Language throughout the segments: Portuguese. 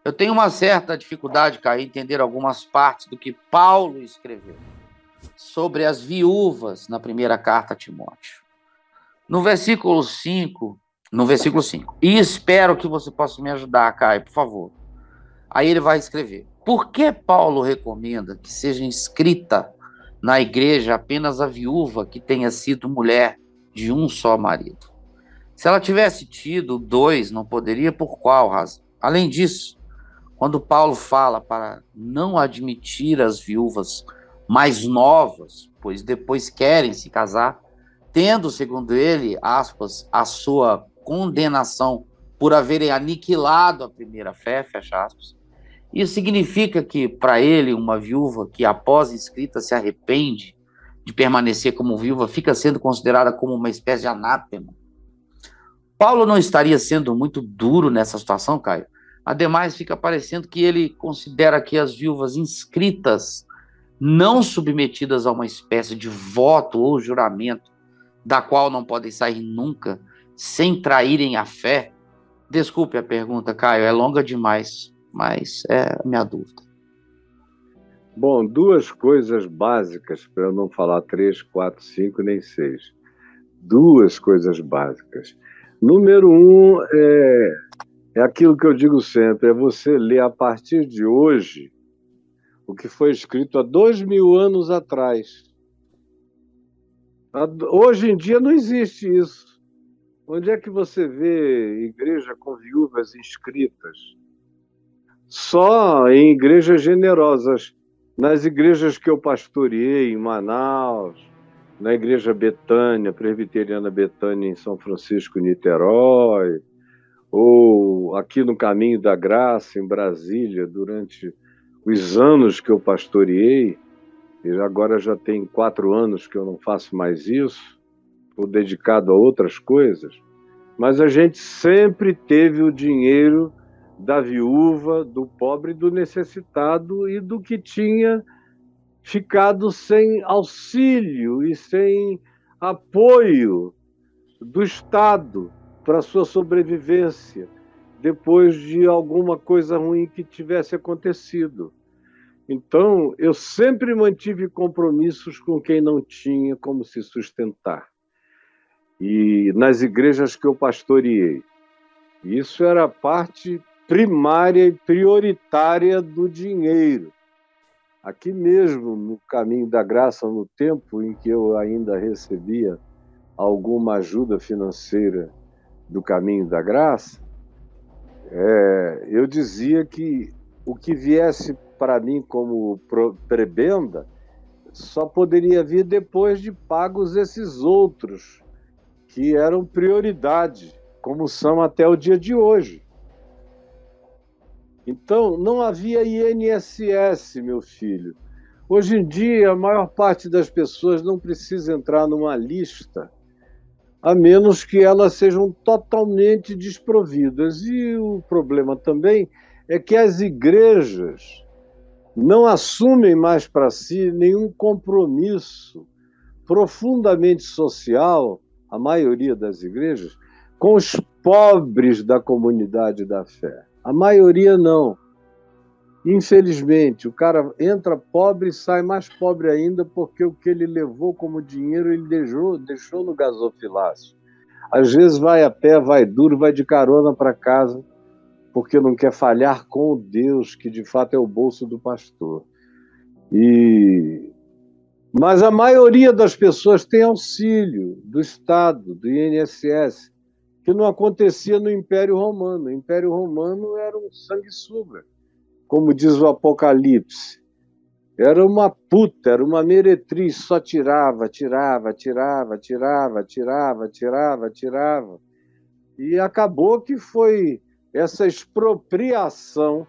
Eu tenho uma certa dificuldade, Caio, em entender algumas partes do que Paulo escreveu sobre as viúvas na primeira carta a Timóteo. No versículo 5, no versículo 5. E espero que você possa me ajudar, Caio, por favor. Aí ele vai escrever: por que Paulo recomenda que seja inscrita na igreja apenas a viúva que tenha sido mulher de um só marido? Se ela tivesse tido dois, não poderia, por qual razão? Além disso, quando Paulo fala para não admitir as viúvas mais novas, pois depois querem se casar, tendo, segundo ele, aspas, a sua condenação por haverem aniquilado a primeira fé, fecha aspas, isso significa que, para ele, uma viúva que, após inscrita, se arrepende de permanecer como viúva, fica sendo considerada como uma espécie de anátema. Paulo não estaria sendo muito duro nessa situação, Caio? Ademais, fica parecendo que ele considera que as viúvas inscritas, não submetidas a uma espécie de voto ou juramento, da qual não podem sair nunca, sem traírem a fé. Desculpe a pergunta, Caio, é longa demais, mas é a minha dúvida. Bom, duas coisas básicas, para eu não falar 3, 4, 5, nem 6. Duas coisas básicas. Número 1 é aquilo que eu digo sempre, é você ler a partir de hoje o que foi escrito há 2000 anos atrás. Hoje em dia não existe isso. Onde é que você vê igreja com viúvas inscritas? Só em igrejas generosas. Nas igrejas que eu pastoreei em Manaus, na igreja Betânia, Presbiteriana Betânia em São Francisco, Niterói, ou aqui no Caminho da Graça, em Brasília, durante os anos que eu pastoreei, e agora já tem 4 anos que eu não faço mais isso, estou dedicado a outras coisas, mas a gente sempre teve o dinheiro da viúva, do pobre, do necessitado e do que tinha ficado sem auxílio e sem apoio do Estado para a sua sobrevivência depois de alguma coisa ruim que tivesse acontecido. Então, eu sempre mantive compromissos com quem não tinha como se sustentar. E nas igrejas que eu pastoreei, isso era a parte primária e prioritária do dinheiro. Aqui mesmo, no Caminho da Graça, no tempo em que eu ainda recebia alguma ajuda financeira do Caminho da Graça, eu dizia que o que viesse para mim como prebenda só poderia vir depois de pagos esses outros, que eram prioridade, como são até o dia de hoje. Então, não havia INSS, meu filho. Hoje em dia, a maior parte das pessoas não precisa entrar numa lista, a menos que elas sejam totalmente desprovidas. E o problema também é que as igrejas não assumem mais para si nenhum compromisso profundamente social, a maioria das igrejas, com os pobres da comunidade da fé. A maioria não. Infelizmente, o cara entra pobre e sai mais pobre ainda porque o que ele levou como dinheiro ele deixou no gasofilácio. Às vezes vai a pé, vai duro, vai de carona para casa porque não quer falhar com o Deus, que de fato é o bolso do pastor. Mas a maioria das pessoas tem auxílio do Estado, do INSS, que não acontecia no Império Romano. O Império Romano era um sanguessuga, como diz o Apocalipse. Era uma puta, era uma meretriz, só tirava. E acabou que foi essa expropriação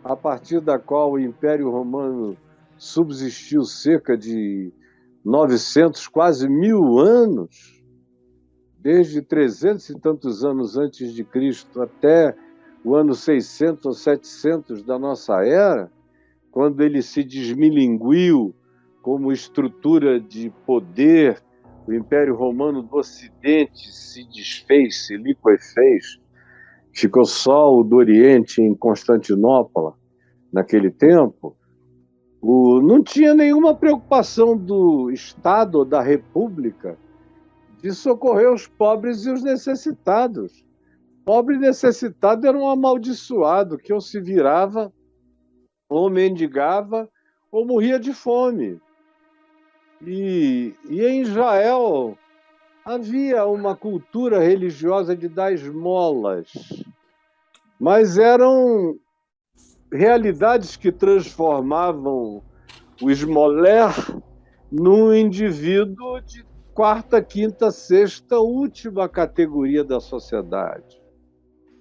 a partir da qual o Império Romano subsistiu cerca de 900, quase 1000 anos, desde 300 e tantos anos antes de Cristo até o ano 600 ou 700 da nossa era, quando ele se desmilinguiu como estrutura de poder, o Império Romano do Ocidente se desfez, se liquefez, ficou só o do Oriente em Constantinopla, naquele tempo, não tinha nenhuma preocupação do Estado ou da República de socorrer os pobres e os necessitados. Pobre e necessitado era um amaldiçoado que ou se virava, ou mendigava, ou morria de fome. E em Israel havia uma cultura religiosa de dar esmolas, mas eram realidades que transformavam o esmoler num indivíduo de quarta, quinta, sexta, última categoria da sociedade.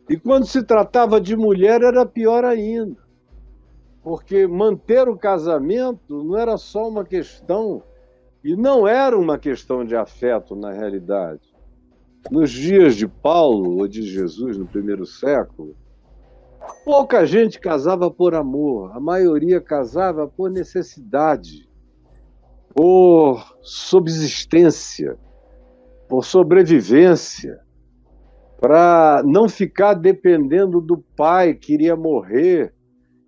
E quando se tratava de mulher era pior ainda, porque manter o casamento não era só uma questão, e não era uma questão de afeto na realidade. Nos dias de Paulo ou de Jesus, no primeiro século, pouca gente casava por amor, a maioria casava por necessidade, por subsistência, por sobrevivência, para não ficar dependendo do pai que iria morrer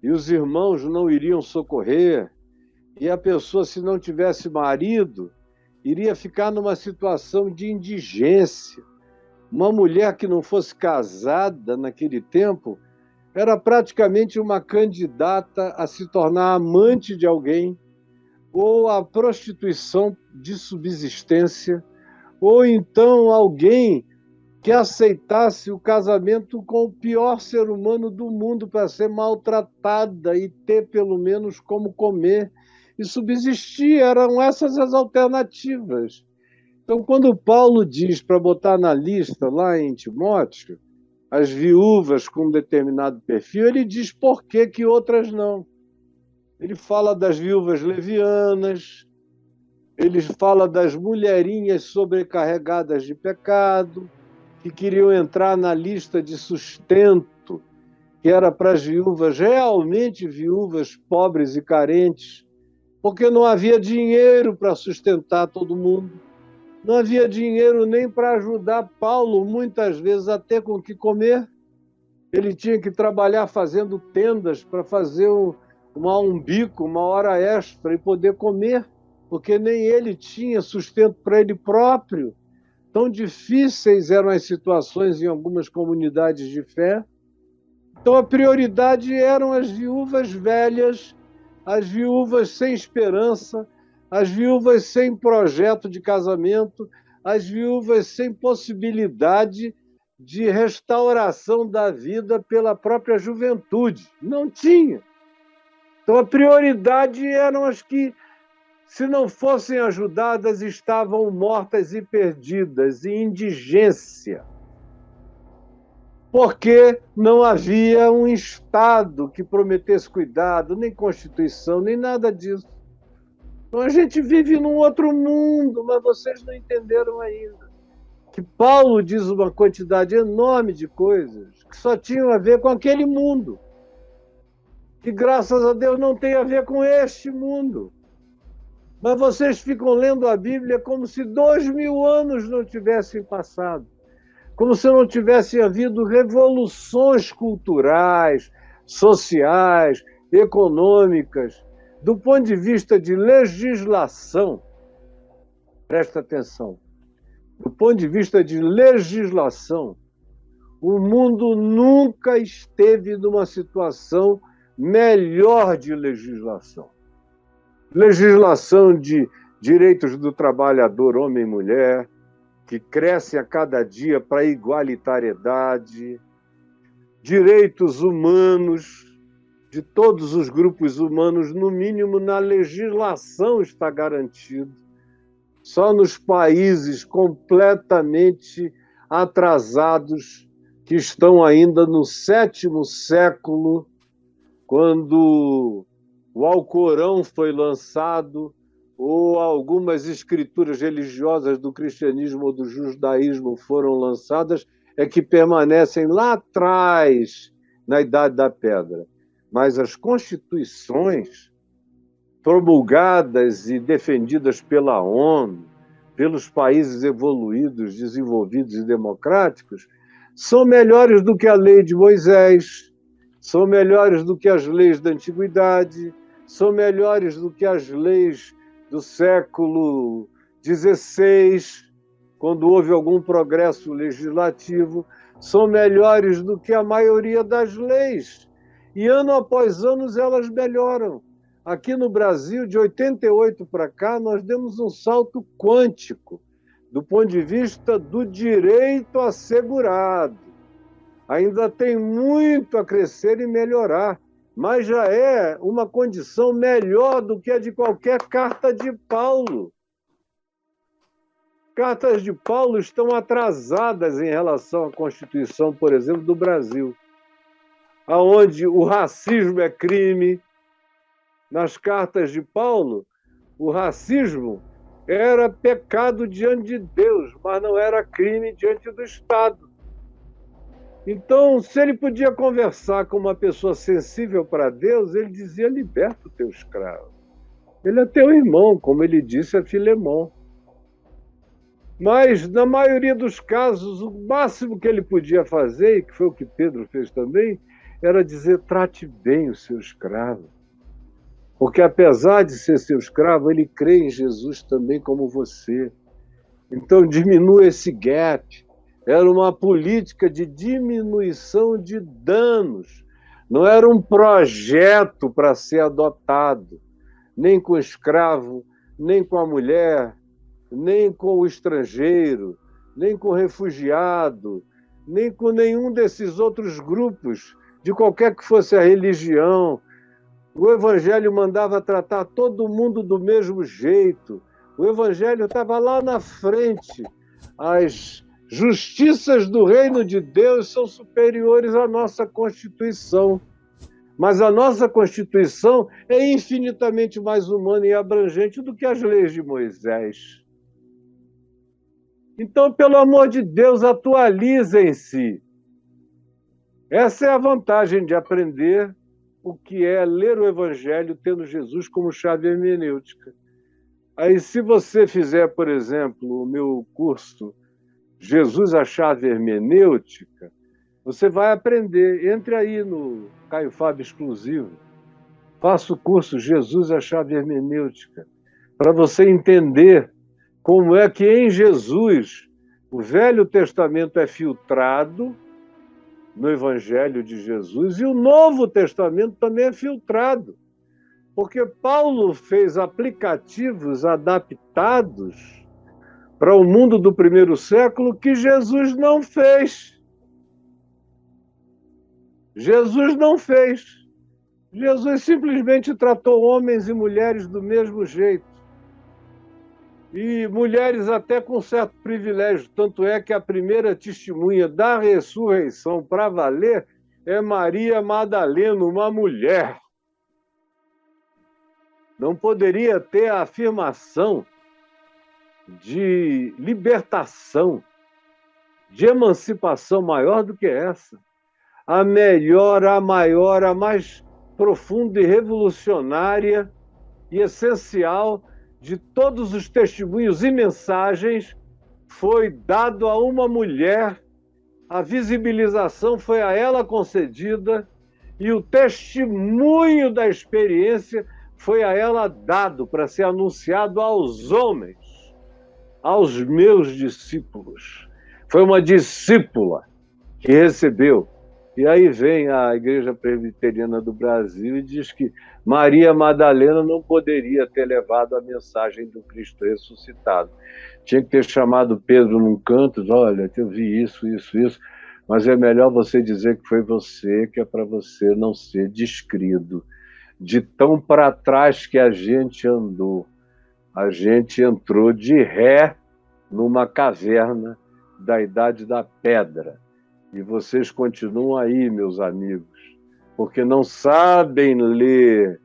e os irmãos não iriam socorrer, e a pessoa, se não tivesse marido, iria ficar numa situação de indigência. Uma mulher que não fosse casada naquele tempo era praticamente uma candidata a se tornar amante de alguém, ou a prostituição de subsistência, ou então alguém que aceitasse o casamento com o pior ser humano do mundo para ser maltratada e ter pelo menos como comer e subsistir. Eram essas as alternativas. Então, quando Paulo diz para botar na lista lá em Timóteo as viúvas com um determinado perfil, ele diz por que outras não. Ele fala das viúvas levianas, ele fala das mulherinhas sobrecarregadas de pecado, que queriam entrar na lista de sustento, que era para as viúvas, realmente viúvas pobres e carentes, porque não havia dinheiro para sustentar todo mundo. Não havia dinheiro nem para ajudar Paulo, muitas vezes, a ter com o que comer. Ele tinha que trabalhar fazendo tendas para fazer um bico, uma hora extra e poder comer, porque nem ele tinha sustento para ele próprio. Tão difíceis eram as situações em algumas comunidades de fé. Então, a prioridade eram as viúvas velhas, as viúvas sem esperança, as viúvas sem projeto de casamento, as viúvas sem possibilidade de restauração da vida pela própria juventude. Não tinha. Então, a prioridade eram as que, se não fossem ajudadas, estavam mortas e perdidas, em indigência. Porque não havia um Estado que prometesse cuidado, nem Constituição, nem nada disso. Então a gente vive num outro mundo, mas vocês não entenderam ainda. Que Paulo diz uma quantidade enorme de coisas que só tinham a ver com aquele mundo. Que, graças a Deus, não tem a ver com este mundo. Mas vocês ficam lendo a Bíblia como se 2000 anos não tivessem passado. Como se não tivessem havido revoluções culturais, sociais, econômicas, do ponto de vista de legislação. Presta atenção. Do ponto de vista de legislação, o mundo nunca esteve numa situação melhor de legislação. Legislação de direitos do trabalhador, homem e mulher, que crescem a cada dia para a igualitariedade, direitos humanos de todos os grupos humanos, no mínimo na legislação está garantido. Só nos países completamente atrasados, que estão ainda no 7º século, quando o Alcorão foi lançado, ou algumas escrituras religiosas do cristianismo ou do judaísmo foram lançadas, é que permanecem lá atrás, na Idade da Pedra. Mas as constituições promulgadas e defendidas pela ONU, pelos países evoluídos, desenvolvidos e democráticos, são melhores do que a lei de Moisés, são melhores do que as leis da antiguidade, são melhores do que as leis do século XVI, quando houve algum progresso legislativo, são melhores do que a maioria das leis. E ano após ano elas melhoram. Aqui no Brasil, de 88 para cá, nós demos um salto quântico do ponto de vista do direito assegurado. Ainda tem muito a crescer e melhorar, mas já é uma condição melhor do que a de qualquer carta de Paulo. Cartas de Paulo estão atrasadas em relação à Constituição, por exemplo, do Brasil, onde o racismo é crime. Nas cartas de Paulo, o racismo era pecado diante de Deus, mas não era crime diante do Estado. Então, se ele podia conversar com uma pessoa sensível para Deus, ele dizia: liberta o teu escravo. Ele é teu irmão, como ele disse a Filemão. Mas, na maioria dos casos, o máximo que ele podia fazer, e que foi o que Pedro fez também, era dizer: trate bem o seu escravo. Porque, apesar de ser seu escravo, ele crê em Jesus também como você. Então, diminua esse gap. Era uma política de diminuição de danos. Não era um projeto para ser adotado, nem com o escravo, nem com a mulher, nem com o estrangeiro, nem com o refugiado, nem com nenhum desses outros grupos, de qualquer que fosse a religião. O Evangelho mandava tratar todo mundo do mesmo jeito. O Evangelho estava lá na frente. As justiças do reino de Deus são superiores à nossa Constituição. Mas a nossa Constituição é infinitamente mais humana e abrangente do que as leis de Moisés. Então, pelo amor de Deus, atualizem-se. Essa é a vantagem de aprender o que é ler o Evangelho tendo Jesus como chave hermenêutica. Aí, se você fizer, por exemplo, o meu curso Jesus, a chave hermenêutica, você vai aprender. Entre aí no Caio Fábio Exclusivo. Faça o curso Jesus, a chave hermenêutica, para você entender como é que em Jesus o Velho Testamento é filtrado no Evangelho de Jesus e o Novo Testamento também é filtrado. Porque Paulo fez aplicativos adaptados para o mundo do primeiro século que Jesus não fez. Jesus não fez. Jesus simplesmente tratou homens e mulheres do mesmo jeito. E mulheres até com certo privilégio. Tanto é que a primeira testemunha da ressurreição para valer é Maria Madalena, uma mulher. Não poderia ter a afirmação de libertação, de emancipação maior do que essa. A melhor, a maior, a mais profunda e revolucionária e essencial de todos os testemunhos e mensagens foi dado a uma mulher, a visibilização foi a ela concedida e o testemunho da experiência foi a ela dado para ser anunciado aos homens, aos meus discípulos. Foi uma discípula que recebeu. E aí vem a Igreja Presbiteriana do Brasil e diz que Maria Madalena não poderia ter levado a mensagem do Cristo ressuscitado. Tinha que ter chamado Pedro num canto, olha, eu vi isso, mas é melhor você dizer que foi você, que é para você não ser descrido. De tão para trás que a gente andou, a gente entrou de ré numa caverna da Idade da Pedra. E vocês continuam aí, meus amigos, porque não sabem ler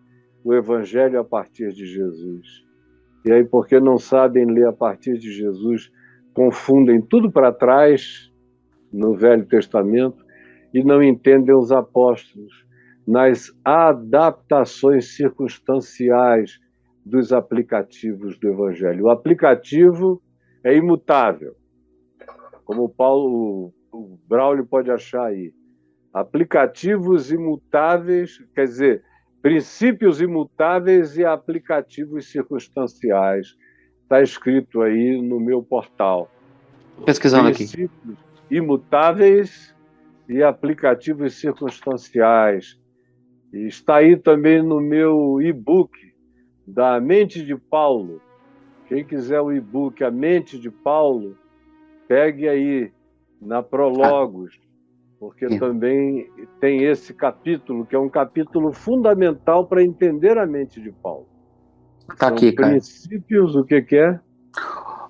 o Evangelho a partir de Jesus. E aí, porque não sabem ler a partir de Jesus, confundem tudo para trás no Velho Testamento e não entendem os apóstolos nas adaptações circunstanciais dos aplicativos do Evangelho. O aplicativo é imutável. Como o Braulio pode achar aí. Aplicativos imutáveis, quer dizer, princípios imutáveis e aplicativos circunstanciais. Está escrito aí no meu portal. Tô pesquisando aqui. Princípios imutáveis e aplicativos circunstanciais. E está aí também no meu e-book da Mente de Paulo. Quem quiser o e-book A Mente de Paulo, pegue aí na Prólogos, porque também tem esse capítulo, que é um capítulo fundamental para entender a mente de Paulo. Tá São aqui, cara. princípios, o que é?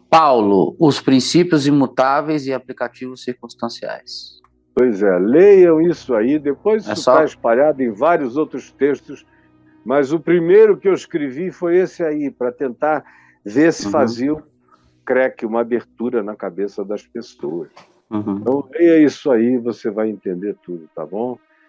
Paulo, os princípios imutáveis e aplicativos circunstanciais. Pois é, leiam isso aí, depois É isso está só? espalhado em vários outros textos, mas o primeiro que eu escrevi foi esse aí, para tentar ver se fazia um creque, uma abertura na cabeça das pessoas. Então leia isso aí, você vai entender tudo, tá bom?